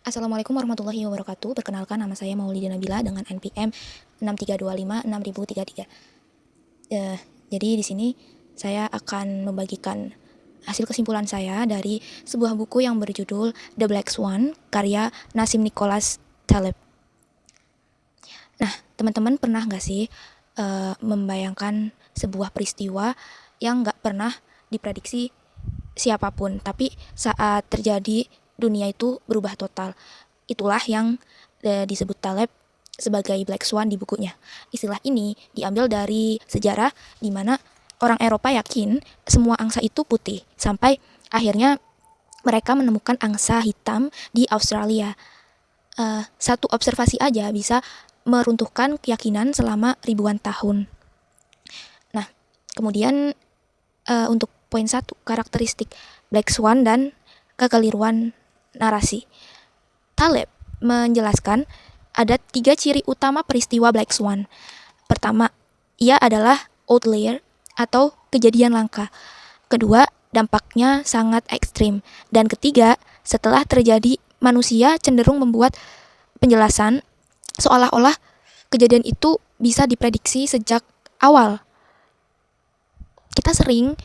Assalamualaikum warahmatullahi wabarakatuh. Perkenalkan, nama saya Maulida Nabila dengan NPM 63256033. Jadi di sini saya akan membagikan hasil kesimpulan saya dari sebuah buku yang berjudul The Black Swan, karya Nassim Nicholas Taleb. Nah, teman-teman pernah nggak sih membayangkan sebuah peristiwa yang nggak pernah diprediksi siapapun, tapi saat terjadi dunia itu berubah total. Itulah yang disebut Taleb sebagai Black Swan di bukunya. Istilah ini diambil dari sejarah di mana orang Eropa yakin semua angsa itu putih, sampai akhirnya mereka menemukan angsa hitam di Australia. Satu observasi aja bisa meruntuhkan keyakinan selama ribuan tahun. Nah, kemudian untuk poin 1, karakteristik Black Swan dan kekeliruan narasi. Taleb menjelaskan ada 3 ciri utama peristiwa Black Swan. Pertama, ia adalah outlier atau kejadian langka. Kedua, dampaknya sangat ekstrim. Dan ketiga, setelah terjadi, manusia cenderung membuat penjelasan seolah-olah kejadian itu bisa diprediksi sejak awal. Kita sering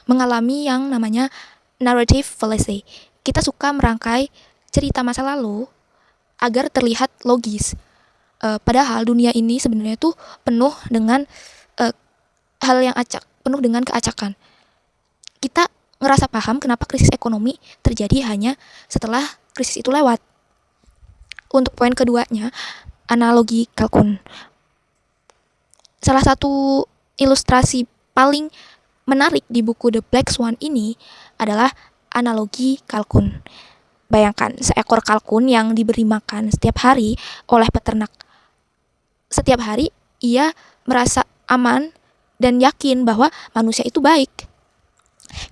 mengalami yang namanya narrative fallacy. Kita suka merangkai cerita masa lalu agar terlihat logis. Padahal dunia ini sebenarnya tuh penuh dengan hal yang acak, penuh dengan keacakan. Kita ngerasa paham kenapa krisis ekonomi terjadi hanya setelah krisis itu lewat. Untuk poin keduanya, analogi kalkun. Salah satu ilustrasi paling menarik di buku The Black Swan ini adalah analogi kalkun. Bayangkan seekor kalkun yang diberi makan setiap hari oleh peternak. Setiap hari ia merasa aman dan yakin bahwa manusia itu baik.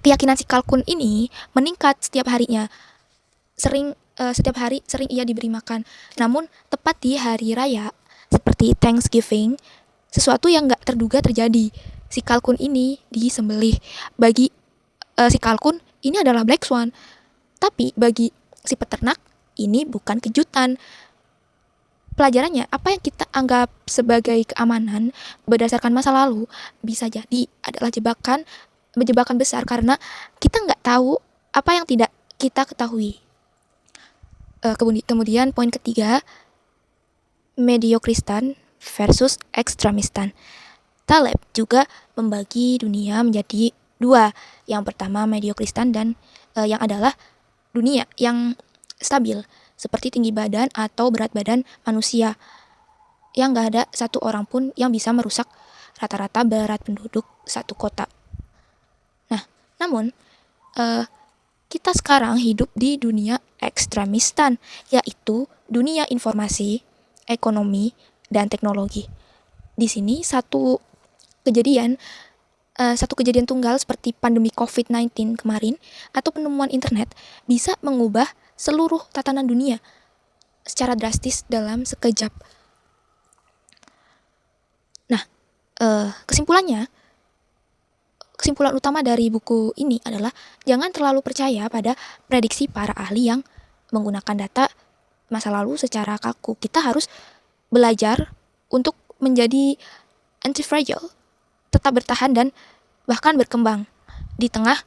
Keyakinan si kalkun ini meningkat setiap harinya. Setiap hari sering ia diberi makan. Namun tepat di hari raya seperti Thanksgiving, sesuatu yang gak terduga terjadi. Si kalkun ini disembelih. Bagi si kalkun ini adalah Black Swan. Tapi bagi si peternak ini bukan kejutan. Pelajarannya, apa yang kita anggap sebagai keamanan berdasarkan masa lalu bisa jadi adalah jebakan besar karena kita nggak tahu apa yang tidak kita ketahui. Kemudian poin ketiga, mediokristan versus ekstremistan. Taleb juga membagi dunia menjadi 2. Yang pertama mediokristan dan yang adalah dunia yang stabil, seperti tinggi badan atau berat badan manusia, yang gak ada satu orang pun yang bisa merusak rata-rata berat penduduk satu kota. Nah, namun kita sekarang hidup di dunia ekstremistan, yaitu dunia informasi, ekonomi, dan teknologi. Di sini satu kejadian tunggal seperti pandemi COVID-19 kemarin atau penemuan internet bisa mengubah seluruh tatanan dunia secara drastis dalam sekejap. Nah, kesimpulan utama dari buku ini adalah jangan terlalu percaya pada prediksi para ahli yang menggunakan data masa lalu secara kaku. Kita harus belajar untuk menjadi anti-fragile, tetap bertahan dan bahkan berkembang di tengah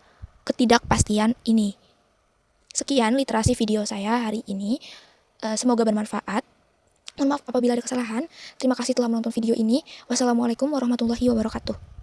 ketidakpastian ini. Sekian literasi video saya hari ini. Semoga bermanfaat. Mohon maaf apabila ada kesalahan. Terima kasih telah menonton video ini. Wassalamualaikum warahmatullahi wabarakatuh.